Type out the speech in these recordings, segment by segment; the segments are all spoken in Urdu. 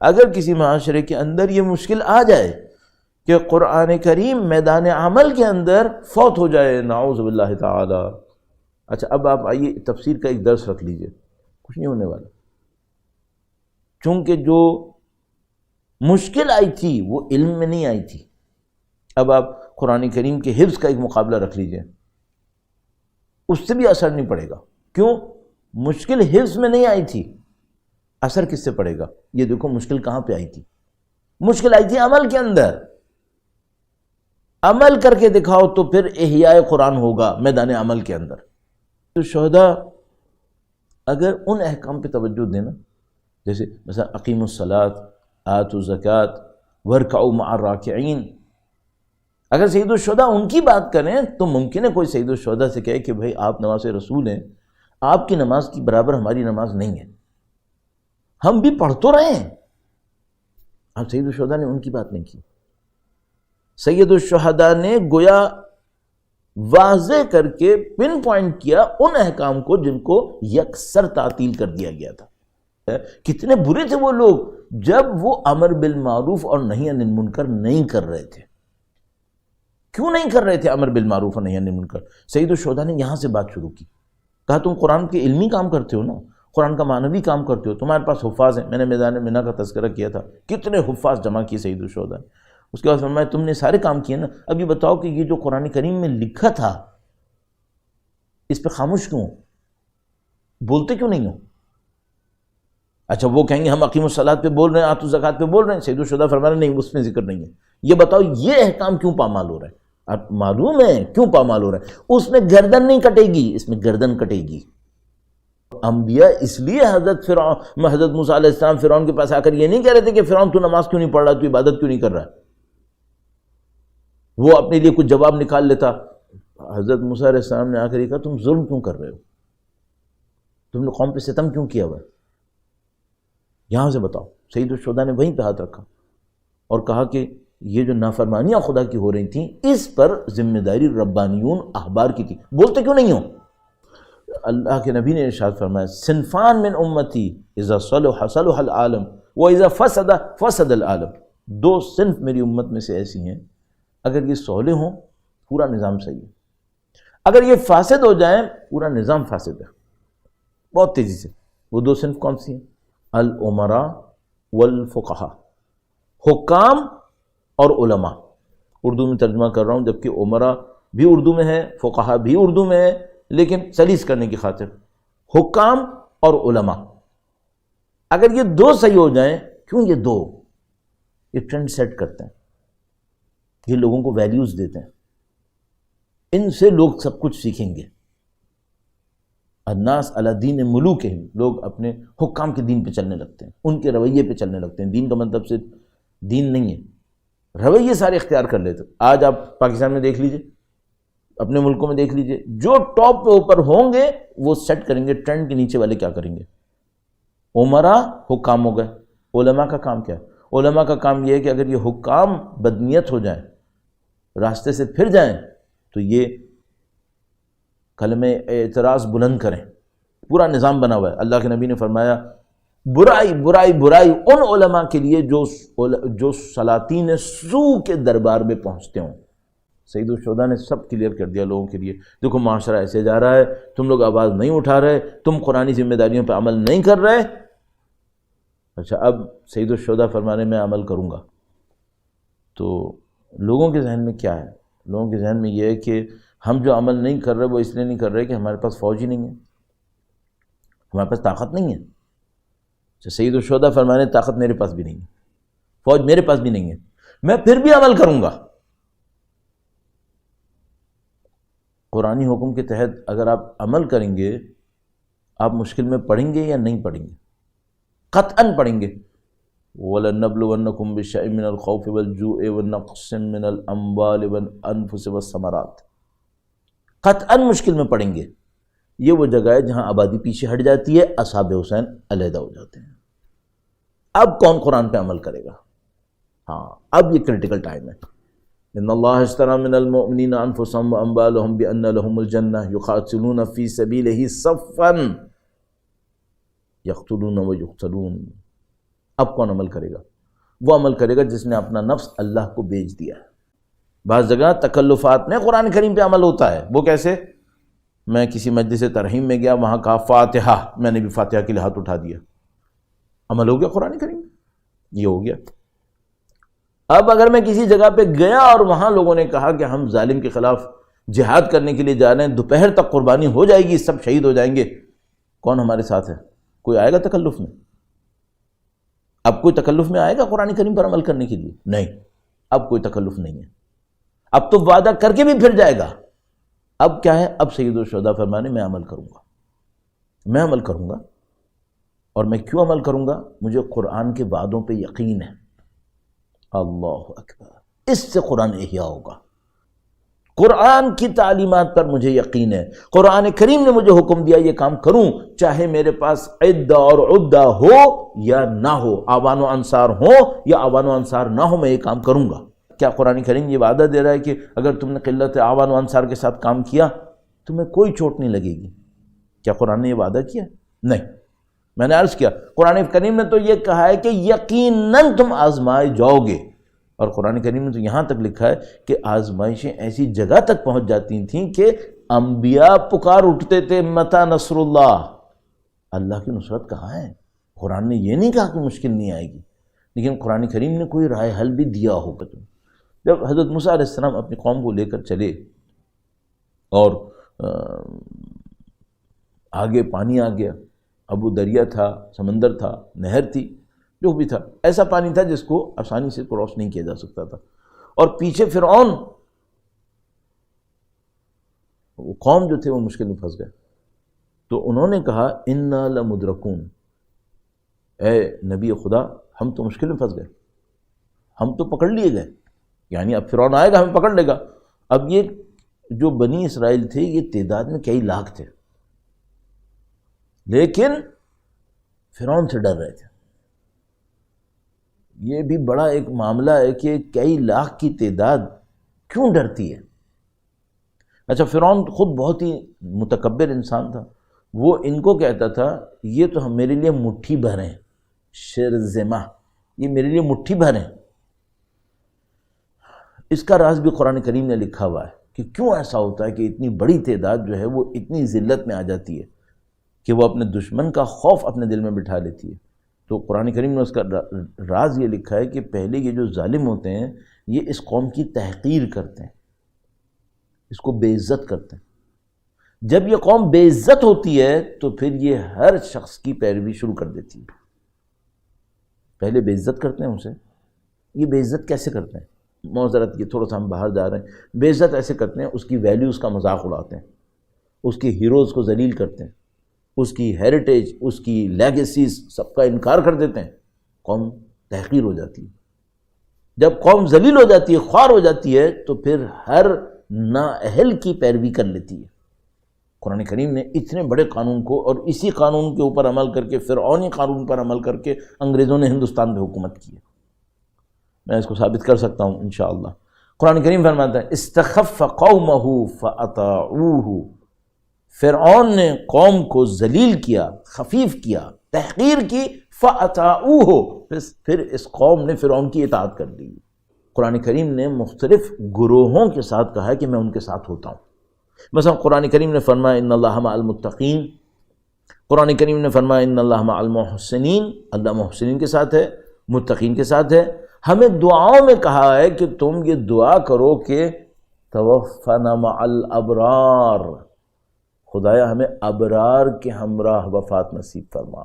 اگر کسی معاشرے کے اندر یہ مشکل آ جائے کہ قرآن کریم میدان عمل کے اندر فوت ہو جائے، نعوذ باللہ تعالی. اچھا اب آپ آئیے تفسیر کا ایک درس رکھ لیجئے، کچھ نہیں ہونے والا. چونکہ جو مشکل آئی تھی وہ علم میں نہیں آئی تھی. اب آپ قرآن کریم کے حفظ کا ایک مقابلہ رکھ لیجئے، اس سے بھی اثر نہیں پڑے گا. کیوں؟ مشکل حفظ میں نہیں آئی تھی، اثر کس سے پڑے گا؟ یہ دیکھو مشکل کہاں پہ آئی تھی. مشکل آئی تھی عمل کے اندر. عمل کر کے دکھاؤ تو پھر احیاء قرآن ہوگا میدان عمل کے اندر. تو شہداء اگر ان احکام پہ توجہ دینا، جیسے مثلا اقیموا الصلاۃ، آتوا الزکوٰۃ، وارکعوا مع الراکعین، اگر سید الشہداء ان کی بات کریں تو ممکن ہے کوئی سید الشہداء سے کہے کہ بھائی آپ نماز رسول ہیں، آپ کی نماز کی برابر ہماری نماز نہیں ہے، ہم بھی پڑھ تو رہے ہیں. اب سید الشہداء نے ان کی بات نہیں کی. سید الشہداء نے گویا واضح کر کے پن پوائنٹ کیا ان احکام کو جن کو یکسر تعطیل کر دیا گیا تھا. کتنے برے تھے وہ لوگ جب وہ امر بالمعروف اور نہی عن المنکر نہیں کر رہے تھے. کیوں نہیں کر رہے تھے امر بالمعروف اور نہی عن المنکر؟ سید الشہداء نے یہاں سے بات شروع کی. کہا تم قرآن کے علمی کام کرتے ہو نا، قرآن کا معنوی کام کرتے ہو، تمہارے پاس حفاظ ہیں. میں نے میدان منع کا تذکرہ کیا تھا، کتنے حفاظ جمع کیے سید الشہداء نے. اس کے بعد فرمایا تم نے سارے کام کیے نا، اب یہ بتاؤ کہ یہ جو قرآن کریم میں لکھا تھا اس پہ خاموش کیوں، بولتے کیوں نہیں ہو؟ اچھا وہ کہیں گے ہم اقیم الصلاۃ پہ بول رہے ہیں، آتوا الزکوٰۃ پہ بول رہے ہیں. سید الشہداء فرما رہے نہیں، اس میں ذکر نہیں ہے. یہ بتاؤ یہ احکام کیوں پامال ہو رہا ہے؟ اب معلوم ہے کیوں پامال ہو رہا ہے. اس میں گردن نہیں کٹے گی، اس میں گردن کٹے گی. انبیاء اس لیے حضرت موسیٰ علیہ السلام فرعون کے پاس آ کر یہ نہیں کہہ رہے تھے کہ فرعون تو نماز کیوں نہیں پڑھ رہا، تو عبادت کیوں نہیں کر رہا. وہ اپنے لیے کچھ جواب نکال لیتا. حضرت موسیٰ علیہ السلام نے آ کر یہ کہا تم ظلم کیوں کر رہے ہو، تم نے قوم پہ ستم کیوں کیا ہوا ہے، یہاں سے بتاؤ. سید الشہداء نے وہیں پہ ہاتھ رکھا اور کہا کہ یہ جو نافرمانیاں خدا کی ہو رہی تھیں اس پر ذمہ داری ربانیون احبار کی تھی. بولتے کیوں نہیں ہو؟ اللہ کے نبی نے ارشاد فرمایا صنفان من امتی اذا صلح صلح العالم واذا فسد فسد العالم. دو صنف میری امت میں سے ایسی ہیں، اگر یہ صالح ہوں پورا نظام صحیح ہے، اگر یہ فاسد ہو جائیں پورا نظام فاسد ہے. بہت تیزی سے. وہ دو صنف کون سی ہیں؟ الامراء والفقہاء، حکام اور علماء. اردو میں ترجمہ کر رہا ہوں جبکہ امراء بھی اردو میں ہے، فقہاء بھی اردو میں ہے، لیکن سلیس کرنے کی خاطر حکام اور علماء. اگر یہ دو صحیح ہو جائیں، کیوں یہ دو؟ یہ ٹرینڈ سیٹ کرتے ہیں، یہ لوگوں کو ویلیوز دیتے ہیں، ان سے لوگ سب کچھ سیکھیں گے. الناس علی دین ملوکہم، لوگ اپنے حکام کے دین پہ چلنے لگتے ہیں، ان کے رویے پہ چلنے لگتے ہیں. دین کا مطلب صرف دین نہیں ہے، رویے سارے اختیار کر لیتے. آج آپ پاکستان میں دیکھ لیجئے، اپنے ملکوں میں دیکھ لیجئے، جو ٹاپ پہ اوپر ہوں گے وہ سیٹ کریں گے ٹرینڈ کے نیچے والے کیا کریں گے. عمراء حکام ہو گئے. علماء کا کام کیا ہے؟ علماء کا کام یہ ہے کہ اگر یہ حکام بدنیت ہو جائیں، راستے سے پھر جائیں، تو یہ کلمہ اعتراض بلند کریں. پورا نظام بنا ہوا ہے. اللہ کے نبی نے فرمایا برائی برائی برائی ان علماء کے لیے جو سلاطین سو کے دربار میں پہنچتے ہوں. سید الشہداء نے سب کلیئر کر دیا لوگوں کے لیے. دیکھو معاشرہ ایسے جا رہا ہے، تم لوگ آواز نہیں اٹھا رہے، تم قرآنی ذمہ داریوں پہ عمل نہیں کر رہے. اچھا اب سید الشہداء فرمانے میں عمل کروں گا. تو لوگوں کے ذہن میں کیا ہے؟ لوگوں کے ذہن میں یہ ہے کہ ہم جو عمل نہیں کر رہے وہ اس لیے نہیں کر رہے کہ ہمارے پاس فوج ہی نہیں ہے، ہمارے پاس طاقت نہیں ہے. سید الشہداء فرمانے طاقت میرے پاس بھی نہیں ہے، فوج میرے پاس بھی نہیں ہے، میں پھر بھی عمل کروں گا. قرآنی حکم کے تحت اگر آپ عمل کریں گے، آپ مشکل میں پڑیں گے یا نہیں پڑیں گے؟ قطعاً پڑیں گے. وَلَنَبْلُوَنَّكُمْ بِشَيْءٍ مِّنَ الْخَوْفِ وَالْجُوعِ وَنَقْصٍ مِّنَ الْأَمْوَالِ وَالْأَنفُسِ وَالثَّمَرَاتِ. قطعاً مشکل میں پڑیں گے. یہ وہ جگہ ہے جہاں آبادی پیچھے ہٹ جاتی ہے، اصحاب حسین علیحدہ ہو جاتے ہیں. اب کون قرآن پہ عمل کرے گا؟ ہاں اب یہ کرٹیکل ٹائم ہے. ان اللہ اشتری من المؤمنین انفسهم واموالهم بان لهم الجنہ یقاتلون فی سبیلہ صفا یقتلون ویقتلون. اب کون عمل کرے گا؟ وہ عمل کرے گا جس نے اپنا نفس اللہ کو بیچ دیا ہے۔ بعض جگہ تکلفات میں قرآن کریم پہ عمل ہوتا ہے۔ وہ کیسے؟ میں کسی مجلس ترحیم میں گیا، وہاں کہا فاتحہ، میں نے بھی فاتحہ کے لیے ہاتھ اٹھا دیا، عمل ہو گیا قرآن کریم، یہ ہو گیا۔ اب اگر میں کسی جگہ پہ گیا اور وہاں لوگوں نے کہا کہ ہم ظالم کے خلاف جہاد کرنے کے لیے جا رہے ہیں، دوپہر تک قربانی ہو جائے گی، سب شہید ہو جائیں گے، کون ہمارے ساتھ ہے؟ کوئی آئے گا تکلف میں؟ اب کوئی تکلف میں آئے گا قرآن کریم پر عمل کرنے کے لیے؟ نہیں، اب کوئی تکلف نہیں ہے۔ اب تو وعدہ کر کے بھی پھر جائے گا۔ اب کیا ہے؟ اب سید الشہداء فرمانے میں عمل کروں گا، میں عمل کروں گا۔ اور میں کیوں عمل کروں گا؟ مجھے قرآن کے وعدوں پہ یقین ہے۔ اللہ اکبر، اس سے قرآن احیا ہوگا۔ قرآن کی تعلیمات پر مجھے یقین ہے، قرآن کریم نے مجھے حکم دیا یہ کام کروں، چاہے میرے پاس عدہ اور عدہ ہو یا نہ ہو، آوان و انصار ہو یا آوان و انصار نہ ہو، میں یہ کام کروں گا۔ کیا قرآن کریم یہ وعدہ دے رہا ہے کہ اگر تم نے قلت آوان و انصار کے ساتھ کام کیا تمہیں کوئی چوٹ نہیں لگے گی؟ کیا قرآن نے یہ وعدہ کیا؟ نہیں۔ میں نے عرض کیا قرآن کریم نے تو یہ کہا ہے کہ یقیناً تم آزمائے جاؤ گے، اور قرآن کریم نے تو یہاں تک لکھا ہے کہ آزمائشیں ایسی جگہ تک پہنچ جاتی تھیں کہ انبیاء پکار اٹھتے تھے متی نصر اللہ، اللہ کی نصرت کہاں ہے؟ قرآن نے یہ نہیں کہا کہ مشکل نہیں آئے گی، لیکن قرآن کریم نے کوئی رائے حل بھی دیا ہوگا۔ تم جب حضرت موسیٰ علیہ السلام اپنی قوم کو لے کر چلے اور آگے پانی آ گیا، ابو دریا تھا، سمندر تھا، نہر تھی، جو بھی تھا، ایسا پانی تھا جس کو آسانی سے کراس نہیں کیا جا سکتا تھا، اور پیچھے فرعون، وہ قوم جو تھے وہ مشکل میں پھنس گئے۔ تو انہوں نے کہا انا لمدرکون، اے نبی خدا ہم تو مشکل میں پھنس گئے، ہم تو پکڑ لیے گئے، یعنی اب فرعون آئے گا ہمیں پکڑ لے گا۔ اب یہ جو بنی اسرائیل تھے یہ تعداد میں کئی لاکھ تھے، لیکن فرعون سے ڈر رہے تھے۔ یہ بھی بڑا ایک معاملہ ہے کہ کئی لاکھ کی تعداد کیوں ڈرتی ہے؟ اچھا، فرعون خود بہت ہی متکبر انسان تھا، وہ ان کو کہتا تھا یہ تو ہم میرے لیے مٹھی بھر ہیں، شرذمہ، یہ میرے لیے مٹھی بھر ہیں۔ اس کا راز بھی قرآن کریم نے لکھا ہوا ہے کہ کیوں ایسا ہوتا ہے کہ اتنی بڑی تعداد جو ہے وہ اتنی ذلت میں آ جاتی ہے کہ وہ اپنے دشمن کا خوف اپنے دل میں بٹھا لیتی ہے۔ تو قرآن کریم نے اس کا راز یہ لکھا ہے کہ پہلے یہ جو ظالم ہوتے ہیں یہ اس قوم کی تحقیر کرتے ہیں، اس کو بے عزت کرتے ہیں۔ جب یہ قوم بے عزت ہوتی ہے تو پھر یہ ہر شخص کی پیروی شروع کر دیتی ہے۔ پہلے بے عزت کرتے ہیں اسے۔ یہ بے عزت کیسے کرتے ہیں؟ معذرت، یہ تھوڑا سا ہم باہر جا رہے ہیں۔ بے عزت ایسے کرتے ہیں، اس کی ویلیوز کا مذاق اڑاتے ہیں، اس کے ہیروز کو ذلیل کرتے ہیں، اس کی ہیریٹیج، اس کی لیگیسیز سب کا انکار کر دیتے ہیں، قوم تحقیر ہو جاتی ہے۔ جب قوم ذلیل ہو جاتی ہے، خوار ہو جاتی ہے، تو پھر ہر نااہل کی پیروی کر لیتی ہے۔ قرآن کریم نے اتنے بڑے قانون کو، اور اسی قانون کے اوپر عمل کر کے، فرعونی قانون پر عمل کر کے انگریزوں نے ہندوستان پہ حکومت کی ہے۔ میں اس کو ثابت کر سکتا ہوں انشاءاللہ۔ قرآن کریم فرماتا ہے استخف قومہ فاطاعوہ، فرعون نے قوم کو ذلیل کیا، خفیف کیا، تحقیر کی، فاطاعوہ، پھر اس قوم نے فرعون کی اطاعت کر دی۔ قرآن کریم نے مختلف گروہوں کے ساتھ کہا ہے کہ میں ان کے ساتھ ہوتا ہوں۔ مثلا قرآن کریم نے فرمایا ان اللہ مع المتقین، قرآن کریم نے فرمایا ان اللہ مع المحسنین، اللہ محسنین کے ساتھ ہے، متقین کے ساتھ ہے۔ ہمیں دعاؤں میں کہا ہے کہ تم یہ دعا کرو کہ توفنا مع الابرار، خدایا ہمیں ابرار کے ہمراہ وفات نصیب فرما۔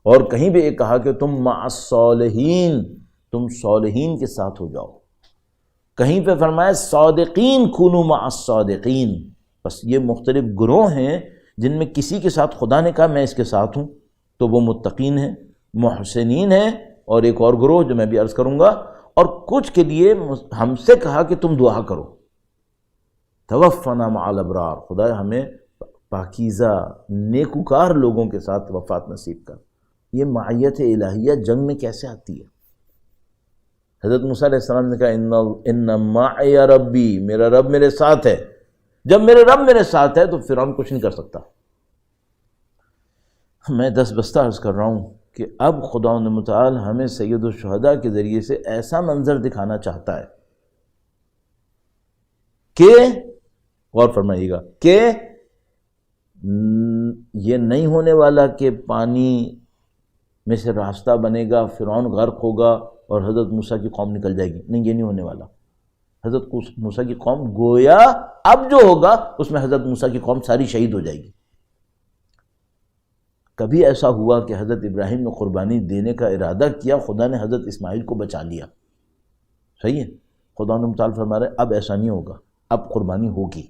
اور کہیں بھی یہ کہا کہ تم مع الصالحین، تم صالحین کے ساتھ ہو جاؤ۔ کہیں پہ فرمایا صادقین کونوا مع الصادقین۔ بس یہ مختلف گروہ ہیں جن میں کسی کے ساتھ خدا نے کہا میں اس کے ساتھ ہوں تو وہ متقین ہیں، محسنین ہیں، اور ایک اور گروہ جو میں بھی عرض کروں گا، اور کچھ کے لیے ہم سے کہا کہ تم دعا کرو توفنا مع الابرار، خدا ہمیں پاکیزہ نیکوکار لوگوں کے ساتھ وفات نصیب کر۔ یہ معیت الہیہ جنگ میں کیسے آتی ہے؟ حضرت موسیٰ علیہ السلام نے کہا ان معی ربی، میرا رب میرے ساتھ ہے۔ جب میرے رب میرے ساتھ ہے تو فرعون کچھ نہیں کر سکتا۔ میں دس بستہ عرض کر رہا ہوں کہ اب خداوند متعال ہمیں سید الشہداء کے ذریعے سے ایسا منظر دکھانا چاہتا ہے کہ غور فرمائیے گا کہ یہ نہیں ہونے والا کہ پانی میں سے راستہ بنے گا، فرعون غرق ہوگا اور حضرت موسیٰ کی قوم نکل جائے گی. نہیں، یہ نہیں ہونے والا. حضرت موسیٰ کی قوم گویا اب جو ہوگا اس میں حضرت موسیٰ کی قوم ساری شہید ہو جائے گی. کبھی ایسا ہوا کہ حضرت ابراہیم نے قربانی دینے کا ارادہ کیا، خدا نے حضرت اسماعیل کو بچا لیا. صحیح ہے. خدا نے متعال فرما رہے اب ایسا نہیں ہوگا، اب قربانی ہوگی.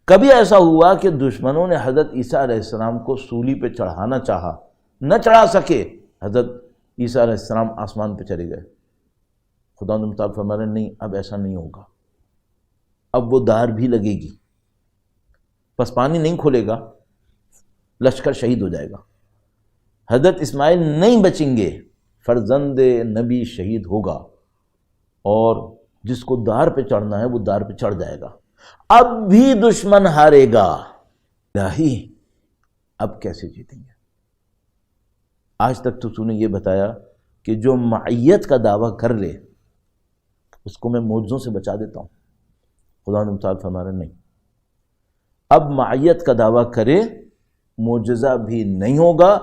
کبھی ایسا ہوا کہ دشمنوں نے حضرت عیسیٰ علیہ السلام کو سولی پہ چڑھانا چاہا، نہ چڑھا سکے، حضرت عیسیٰ علیہ السلام آسمان پہ چلے گئے. خدا نے متعال فرما رہے نہیں، اب ایسا نہیں ہوگا، اب وہ دار بھی لگے گی، بس پانی نہیں کھولے گا، لشکر شہید ہو جائے گا. حضرت اسماعیل نہیں بچیں گے، فرزند نبی شہید ہوگا، اور جس کو دار پہ چڑھنا ہے وہ دار پہ چڑھ جائے گا. اب بھی دشمن ہارے گا. الہی اب کیسے جیتیں گے؟ آج تک تو نے یہ بتایا کہ جو معیت کا دعویٰ کر لے اس کو میں معجزوں سے بچا دیتا ہوں. خدا نے متعال فرما رہے نہیں، اب معیت کا دعویٰ کرے معجزہ بھی نہیں ہوگا،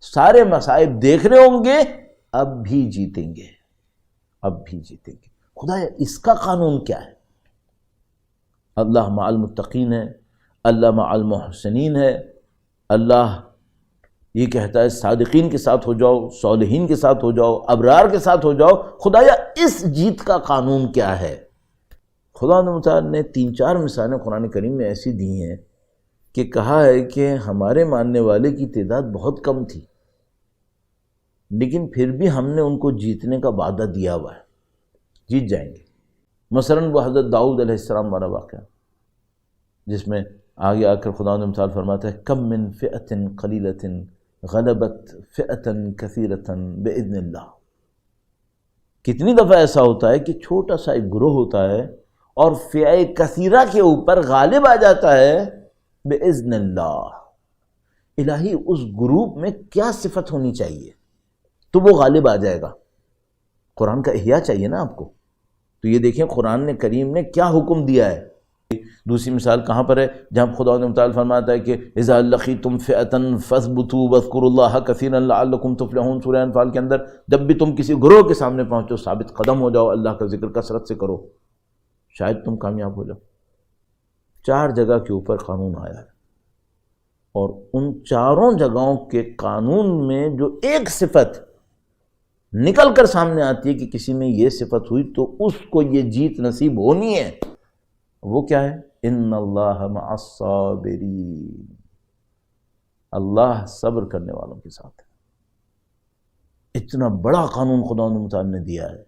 سارے مصائب دیکھ رہے ہوں گے، اب بھی جیتیں گے، اب بھی جیتیں گے. خدایا اس کا قانون کیا ہے؟ اللہ مع المتقین ہے، اللہ مع المحسنین ہے. اللہ یہ کہتا ہے صادقین کے ساتھ ہو جاؤ، صالحین کے ساتھ ہو جاؤ، ابرار کے ساتھ ہو جاؤ. خدایا اس جیت کا قانون کیا ہے؟ خدا متعال نے 3-4 مثالیں قرآن کریم میں ایسی دی ہیں کہ کہا ہے کہ ہمارے ماننے والے کی تعداد بہت کم تھی، لیکن پھر بھی ہم نے ان کو جیتنے کا وعدہ دیا ہوا ہے، جیت جائیں گے. مثلا وہ حضرت داؤد علیہ السلام والا واقعہ جس میں آگے آ کر خدا متعال فرماتا ہے کم من فئۃ قلیلۃ غلبت فئۃ کثیرۃ باذن اللہ. کتنی دفعہ ایسا ہوتا ہے کہ چھوٹا سا ایک گروہ ہوتا ہے اور فئہ کثیرہ کے اوپر غالب آ جاتا ہے باذن اللہ. الہی اس گروپ میں کیا صفت ہونی چاہیے تو وہ غالب آ جائے گا؟ قرآن کا احیاء چاہیے نا آپ کو. تو یہ دیکھیں قرآن کریم نے کیا حکم دیا ہے. دوسری مثال کہاں پر ہے؟ جہاں خدا متعال فرماتا ہے کہ اذا لقیتم فئۃ فاثبتوا واذکروا اللہ کثیرا لعلکم تفلحون. سورہ انفال کے اندر جب بھی تم کسی گروہ کے سامنے پہنچو ثابت قدم ہو جاؤ، اللہ کا ذکر کثرت سے کرو، شاید تم کامیاب ہو جاؤ. 4 جگہ کے اوپر قانون آیا ہے، اور ان 4 جگہوں کے قانون میں جو ایک صفت نکل کر سامنے آتی ہے کہ کسی میں یہ صفت ہوئی تو اس کو یہ جیت نصیب ہونی ہے، وہ کیا ہے؟ ان اللہ مع الصابرین. اللہ صبر کرنے والوں کے ساتھ ہے. اتنا بڑا قانون خدا متعال نے دیا ہے.